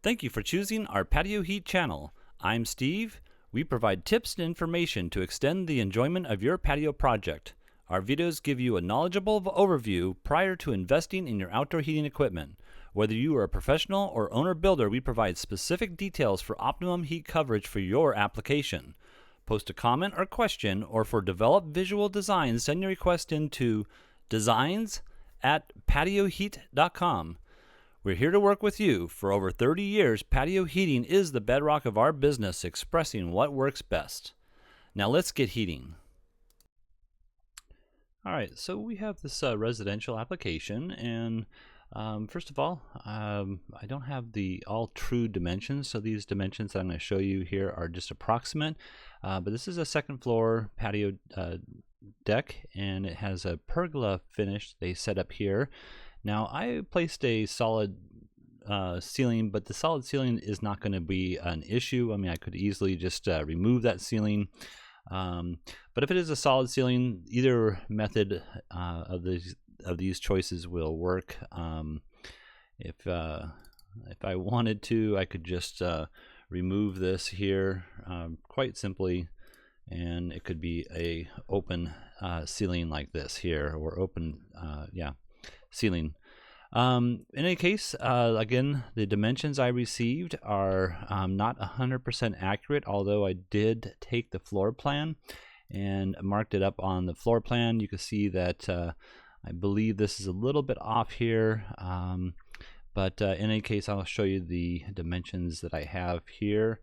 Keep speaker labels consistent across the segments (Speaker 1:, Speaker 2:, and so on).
Speaker 1: Thank you for choosing our Patio Heat channel. I'm Steve. We provide tips and information to extend the enjoyment of your patio project. Our videos give you a knowledgeable overview prior to investing in your outdoor heating equipment. Whether you are a professional or owner-builder, we provide specific details for optimum heat coverage for your application. Post a comment or question, or for developed visual designs, send your request into designs@patioheat.com. We're here to work with you. For over 30 years, patio heating is the bedrock of our business, expressing what works best. Now let's get heating. All right, so we have this residential application, and first of all, I don't have the all true dimensions, so these dimensions that I'm going to show you here are just approximate, but this is a second floor patio deck, and it has a pergola finish they set up here. Now I placed a solid ceiling, but the solid ceiling is not going to be an issue. I mean, I could easily just remove that ceiling. But if it is a solid ceiling, either method of these choices will work. If I wanted to, I could just remove this here quite simply, and it could be a open ceiling like this here, or open ceiling. In any case, again, the dimensions I received are not 100% accurate, although I did take the floor plan and marked it up on the floor plan. You can see that I believe this is a little bit off here, but in any case, I'll show you the dimensions that I have here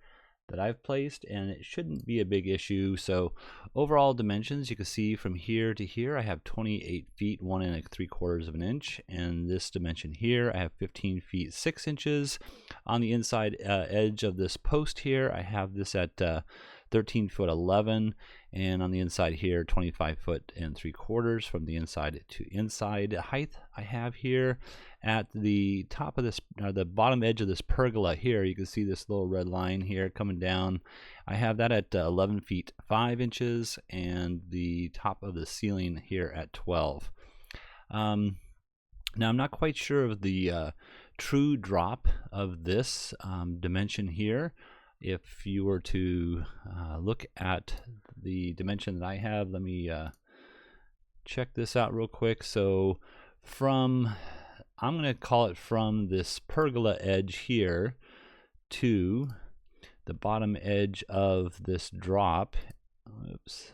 Speaker 1: that I've placed, and it shouldn't be a big issue. So overall dimensions, you can see from here to here I have 28 feet 1 3/4 of an inch, and this dimension here I have 15 feet 6 inches. On the inside edge of this post here, I have this at 13 foot 11, and on the inside here 25 foot 3/4 from the inside to inside height. I have here at the top of this, the bottom edge of this pergola here, you can see this little red line here coming down. I have that at 11 feet 5 inches, and the top of the ceiling here at 12. Now I'm not quite sure of the true drop of this dimension here. If you were to look at the dimension that I have, let me check this out real quick. So I'm going to call it from this pergola edge here to the bottom edge of this drop. Oops. See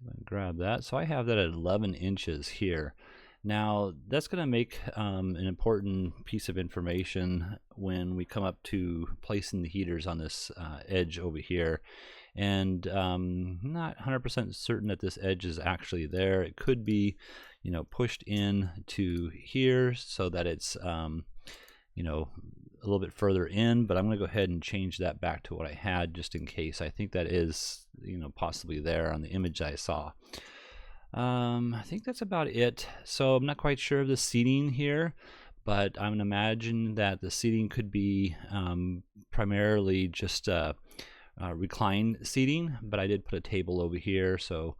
Speaker 1: if I can grab that. So I have that at 11 inches here. Now that's going to make an important piece of information when we come up to placing the heaters on this edge over here. And not 100% certain that this edge is actually there. It could be, pushed in to here so that it's, a little bit further in, but I'm going to go ahead and change that back to what I had just in case. I think that is, possibly there on the image I saw. I think that's about it. So I'm not quite sure of the seating here, but I'm going to imagine that the seating could be primarily just recline seating, but I did put a table over here, so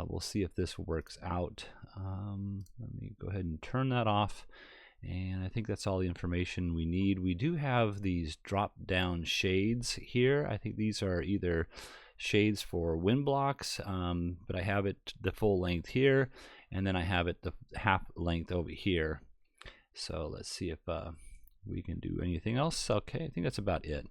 Speaker 1: we'll see if this works out. Let me go ahead and turn that off, and I think that's all the information we need. We do have these drop down shades here. I think these are either shades for wind blocks, but I have it the full length here, and then I have it the half length over here. So let's see if we can do anything else. Okay, I think that's about it.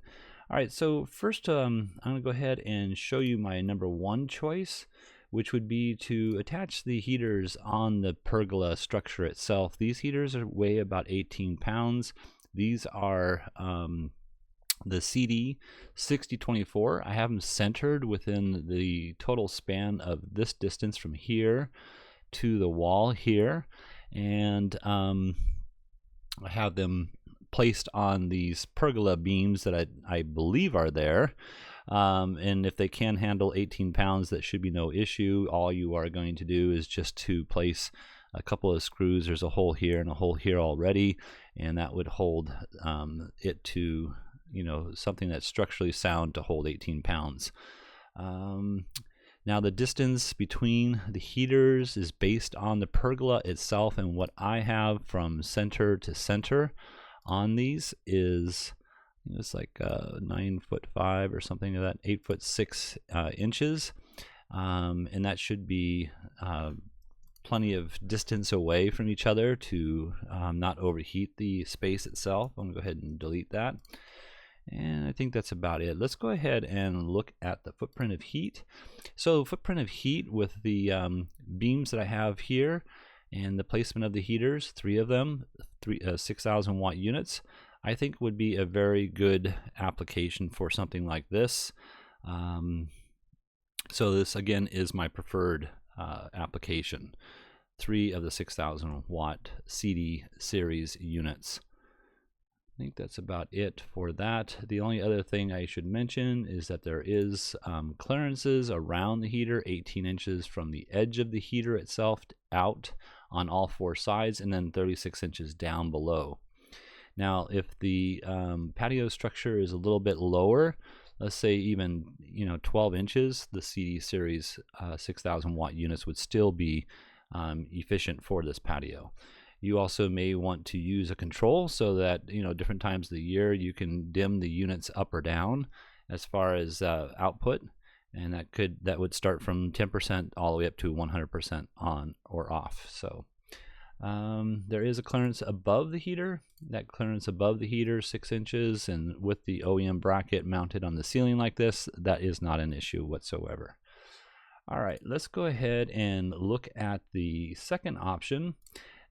Speaker 1: All right, so first I'm going to go ahead and show you my number one choice, which would be to attach the heaters on the pergola structure itself. These heaters weigh about 18 pounds. These are the CD6024. I have them centered within the total span of this distance from here to the wall here, and I have them placed on these pergola beams that I believe are there. And if they can handle 18 pounds, that should be no issue. All you are going to do is just to place a couple of screws. There's a hole here and a hole here already, and that would hold it to something that's structurally sound to hold 18 pounds. Now the distance between the heaters is based on the pergola itself and what I have from center to center. on these is, it's like 9'5" or something like that, 8'6" and that should be plenty of distance away from each other to not overheat the space itself. I'm going to go ahead and delete that. And I think that's about it. Let's go ahead and look at the footprint of heat. So footprint of heat with the beams that I have here and the placement of the heaters, 3 of them, 6,000 watt units, I think would be a very good application for something like this. So this again is my preferred application. 3 of the 6,000 watt CD series units. I think that's about it for that. The only other thing I should mention is that there is clearances around the heater, 18 inches from the edge of the heater itself out on all 4 sides, and then 36 inches down below. Now, if the patio structure is a little bit lower, let's say even 12 inches, the CD series 6,000 watt units would still be efficient for this patio. You also may want to use a control so that different times of the year you can dim the units up or down as far as output, and that would start from 10% all the way up to 100% on or off. So there is a clearance above the heater. That clearance above the heater, 6 inches, and with the OEM bracket mounted on the ceiling like this, that is not an issue whatsoever. All right, let's go ahead and look at the second option.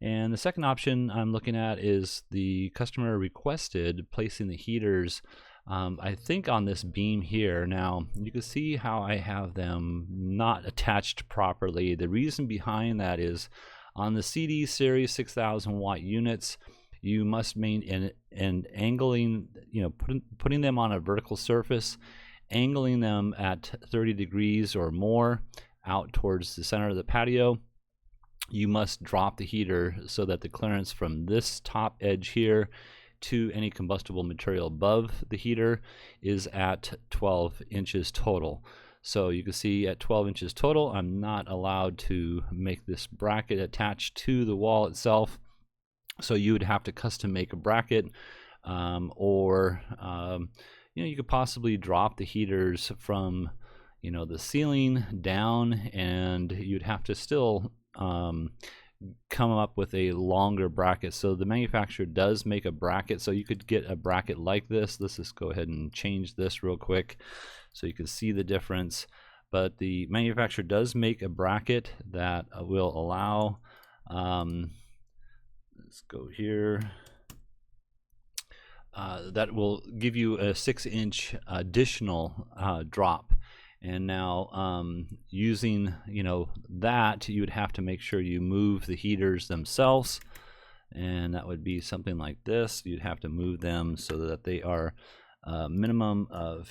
Speaker 1: And the second option I'm looking at is the customer requested placing the heaters, I think on this beam here. Now you can see how I have them not attached properly. The reason behind that is on the CD series 6,000 watt units, you must maintain and angling, putting them on a vertical surface, angling them at 30 degrees or more out towards the center of the patio. You must drop the heater so that the clearance from this top edge here to any combustible material above the heater is at 12 inches total. So you can see at 12 inches total, I'm not allowed to make this bracket attached to the wall itself. So you would have to custom make a bracket, or you could possibly drop the heaters from the ceiling down, and you'd have to still come up with a longer bracket. So the manufacturer does make a bracket, so you could get a bracket like this. Let's just go ahead and change this real quick so you can see the difference. But the manufacturer does make a bracket that will allow, let's go here, that will give you a 6-inch additional drop. And now using that, you would have to make sure you move the heaters themselves, and that would be something like this. You'd have to move them so that they are a minimum of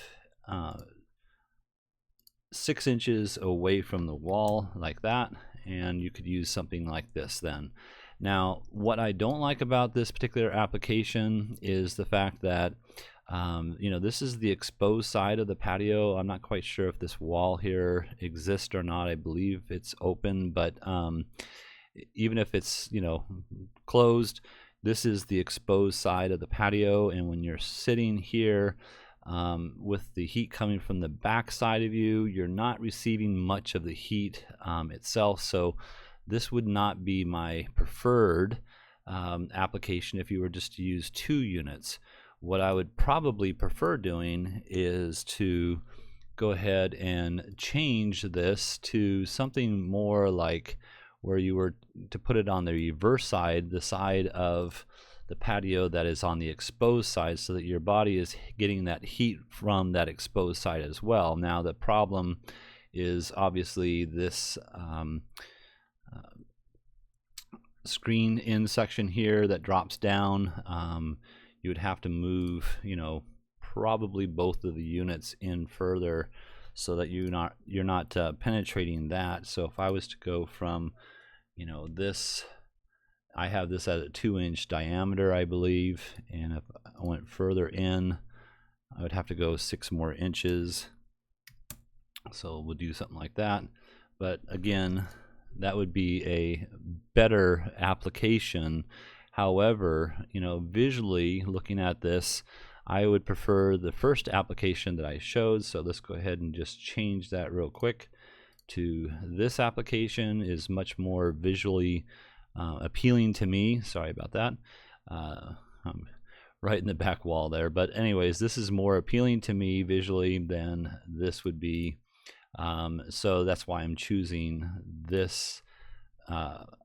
Speaker 1: 6 inches away from the wall like that, and you could use something like this then. Now what I don't like about this particular application is the fact that this is the exposed side of the patio. I'm not quite sure if this wall here exists or not. I believe it's open, but even if it's closed, this is the exposed side of the patio. And when you're sitting here with the heat coming from the back side of you, you're not receiving much of the heat itself. So this would not be my preferred application if you were just to use 2 units. What I would probably prefer doing is to go ahead and change this to something more like where you were to put it on the reverse side, the side of the patio that is on the exposed side, so that your body is getting that heat from that exposed side as well. Now the problem is obviously this screen in section here that drops down. You would have to move, probably both of the units in further so that you're not penetrating that. So if I was to go from, this, I have this at a 2-inch diameter, I believe, and if I went further in, I would have to go 6 more inches. So we'll do something like that. But again, that would be a better application. However, you know, visually looking at this, I would prefer the first application that I showed. So let's go ahead and just change that real quick to this application. Is much more visually appealing to me. Sorry about that. I'm right in the back wall there. But anyways, this is more appealing to me visually than this would be. So that's why I'm choosing this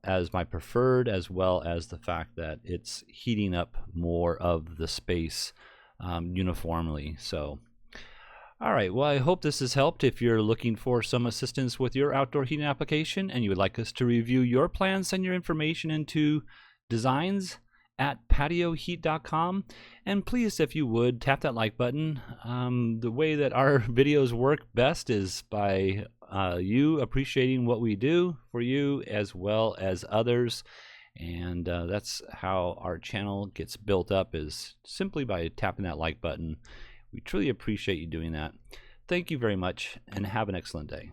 Speaker 1: as my preferred, as well as the fact that it's heating up more of the space uniformly. So all right, well, I hope this has helped. If you're looking for some assistance with your outdoor heating application and you would like us to review your plans, send your information into designs@patioheat.com. And please, if you would, tap that like button. The way that our videos work best is by you appreciating what we do for you as well as others. And that's how our channel gets built up, is simply by tapping that like button. We truly appreciate you doing that. Thank you very much, and have an excellent day.